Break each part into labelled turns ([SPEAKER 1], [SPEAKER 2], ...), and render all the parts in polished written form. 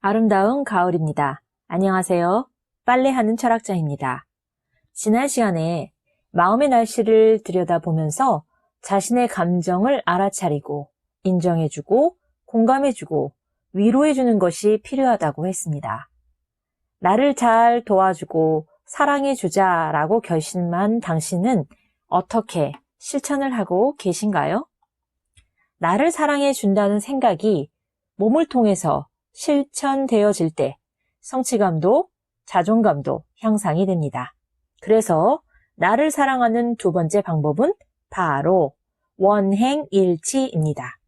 [SPEAKER 1] 아름다운 가을입니다. 안녕하세요. 빨래하는 철학자입니다. 지난 시간에 마음의 날씨를 들여다보면서 자신의 감정을 알아차리고 인정해주고 공감해주고 위로해주는 것이 필요하다고 했습니다. 나를 잘 도와주고 사랑해주자라고 결심한 당신은 어떻게 실천을 하고 계신가요? 나를 사랑해준다는 생각이 몸을 통해서 실천되어질 때 성취감도 자존감도 향상이 됩니다. 그래서 나를 사랑하는 두 번째 방법은 바로 원행일치입니다.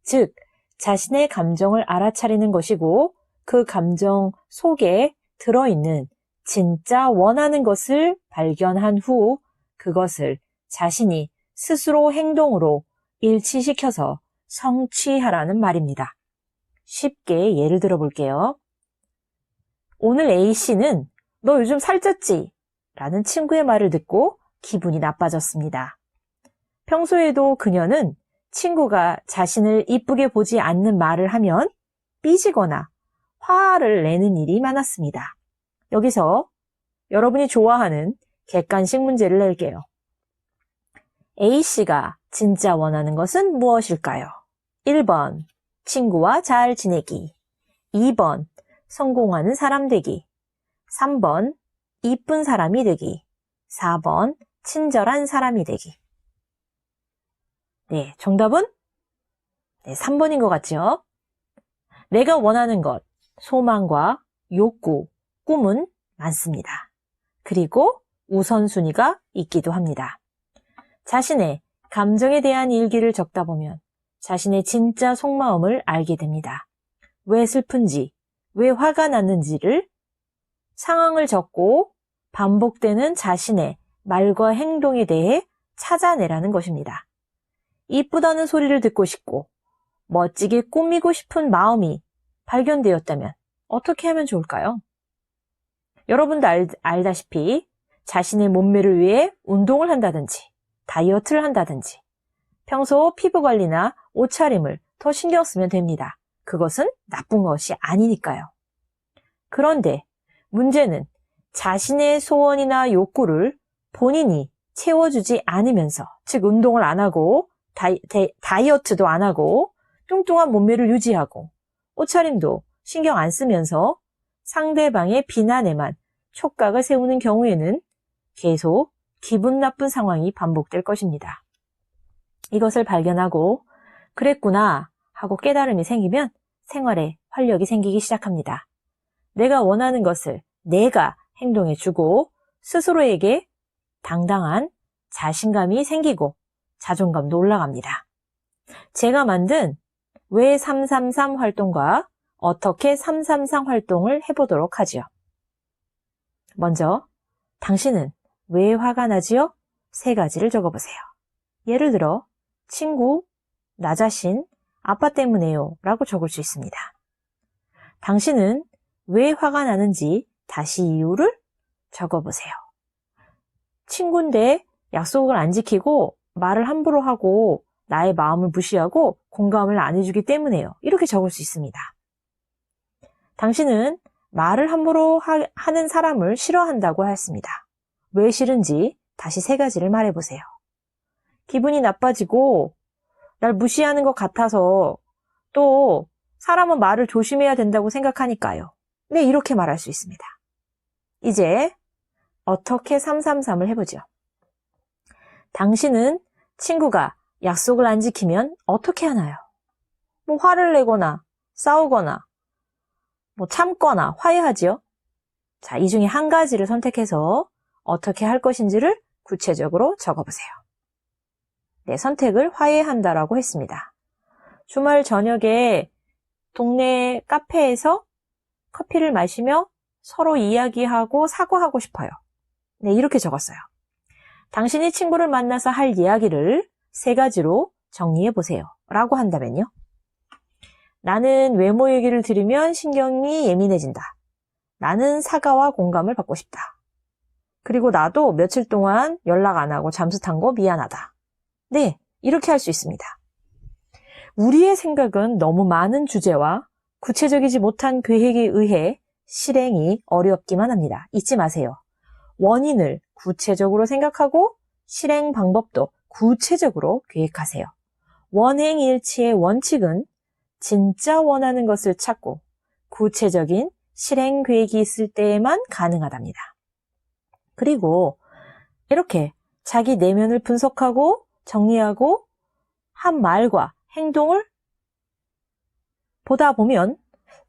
[SPEAKER 1] 즉, 자신의 감정을 알아차리는 것이고 그 감정 속에 들어있는 진짜 원하는 것을 발견한 후 그것을 자신이 스스로 행동으로 일치시켜서 성취하라는 말입니다. 쉽게 예를 들어 볼게요. 오늘 A씨는 너 요즘 살쪘지? 라는 친구의 말을 듣고 기분이 나빠졌습니다. 평소에도 그녀는 친구가 자신을 이쁘게 보지 않는 말을 하면 삐지거나 화를 내는 일이 많았습니다. 여기서 여러분이 좋아하는 객관식 문제를 낼게요. A씨가 진짜 원하는 것은 무엇일까요? 1번, 친구와 잘 지내기. 2번, 성공하는 사람 되기. 3번, 이쁜 사람이 되기. 4번, 친절한 사람이 되기. 네, 정답은? 네, 3번인 것 같죠? 내가 원하는 것, 소망과 욕구, 꿈은 많습니다. 그리고 우선순위가 있기도 합니다. 자신의 감정에 대한 일기를 적다 보면 자신의 진짜 속마음을 알게 됩니다. 왜 슬픈지, 왜 화가 났는지를 상황을 적고 반복되는 자신의 말과 행동에 대해 찾아내라는 것입니다. 이쁘다는 소리를 듣고 싶고 멋지게 꾸미고 싶은 마음이 발견되었다면 어떻게 하면 좋을까요? 여러분도 알다시피 자신의 몸매를 위해 운동을 한다든지 다이어트를 한다든지 평소 피부 관리나 옷차림을 더 신경 쓰면 됩니다. 그것은 나쁜 것이 아니니까요. 그런데 문제는 자신의 소원이나 욕구를 본인이 채워주지 않으면서, 즉 운동을 안 하고 다이어트도 안 하고 뚱뚱한 몸매를 유지하고 옷차림도 신경 안 쓰면서 상대방의 비난에만 촉각을 세우는 경우에는 계속 기분 나쁜 상황이 반복될 것입니다. 이것을 발견하고 그랬구나 하고 깨달음이 생기면 생활에 활력이 생기기 시작합니다. 내가 원하는 것을 내가 행동해주고 스스로에게 당당한 자신감이 생기고 자존감도 올라갑니다. 제가 만든 왜 333 활동과 어떻게 333 활동을 해보도록 하지요. 먼저 당신은 왜 화가 나지요? 3가지를 적어보세요. 예를 들어 친구, 나 자신, 아빠 때문에요 라고 적을 수 있습니다. 당신은 왜 화가 나는지 다시 이유를 적어보세요. 친구인데 약속을 안 지키고 말을 함부로 하고 나의 마음을 무시하고 공감을 안 해주기 때문에요. 이렇게 적을 수 있습니다. 당신은 말을 함부로 하는 사람을 싫어한다고 하였습니다. 왜 싫은지 다시 3가지를 말해보세요. 기분이 나빠지고 날 무시하는 것 같아서 또 사람은 말을 조심해야 된다고 생각하니까요. 네, 이렇게 말할 수 있습니다. 이제 어떻게 333을 해보죠. 당신은 친구가 약속을 안 지키면 어떻게 하나요? 화를 내거나 싸우거나 참거나 화해하지요. 자, 이 중에 한 가지를 선택해서 어떻게 할 것인지를 구체적으로 적어보세요. 네, 선택을 화해한다라고 했습니다. 주말 저녁에 동네 카페에서 커피를 마시며 서로 이야기하고 사과하고 싶어요. 네, 이렇게 적었어요. 당신이 친구를 만나서 할 이야기를 3가지로 정리해보세요. 라고 한다면요. 나는 외모 얘기를 들으면 신경이 예민해진다. 나는 사과와 공감을 받고 싶다. 그리고 나도 며칠 동안 연락 안 하고 잠수 탄 거 미안하다. 네, 이렇게 할 수 있습니다. 우리의 생각은 너무 많은 주제와 구체적이지 못한 계획에 의해 실행이 어렵기만 합니다. 잊지 마세요. 원인을 구체적으로 생각하고 실행 방법도 구체적으로 계획하세요. 원행일치의 원칙은 진짜 원하는 것을 찾고 구체적인 실행 계획이 있을 때에만 가능하답니다. 그리고 이렇게 자기 내면을 분석하고 정리하고 한 말과 행동을 보다 보면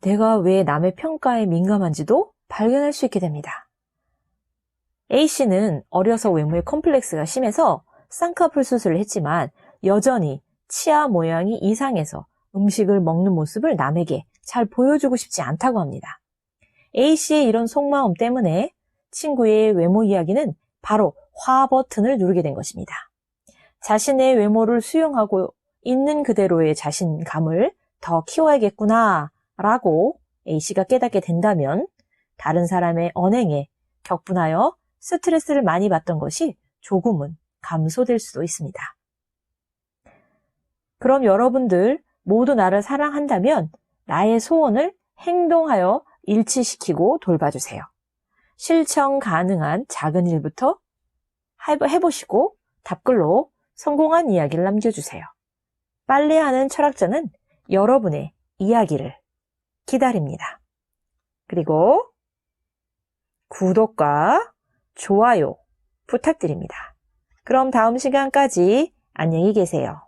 [SPEAKER 1] 내가 왜 남의 평가에 민감한지도 발견할 수 있게 됩니다. A씨는 어려서 외모에 컴플렉스가 심해서 쌍꺼풀 수술을 했지만 여전히 치아 모양이 이상해서 음식을 먹는 모습을 남에게 잘 보여주고 싶지 않다고 합니다. A씨의 이런 속마음 때문에 친구의 외모 이야기는 바로 화 버튼을 누르게 된 것입니다. 자신의 외모를 수용하고 있는 그대로의 자신감을 더 키워야겠구나 라고 A씨가 깨닫게 된다면 다른 사람의 언행에 격분하여 스트레스를 많이 받던 것이 조금은 감소될 수도 있습니다. 그럼 여러분들 모두 나를 사랑한다면 나의 소원을 행동하여 일치시키고 돌봐주세요. 실천 가능한 작은 일부터 해보시고 답글로 성공한 이야기를 남겨주세요. 빨래하는 철학자는 여러분의 이야기를 기다립니다. 그리고 구독과 좋아요 부탁드립니다. 그럼 다음 시간까지 안녕히 계세요.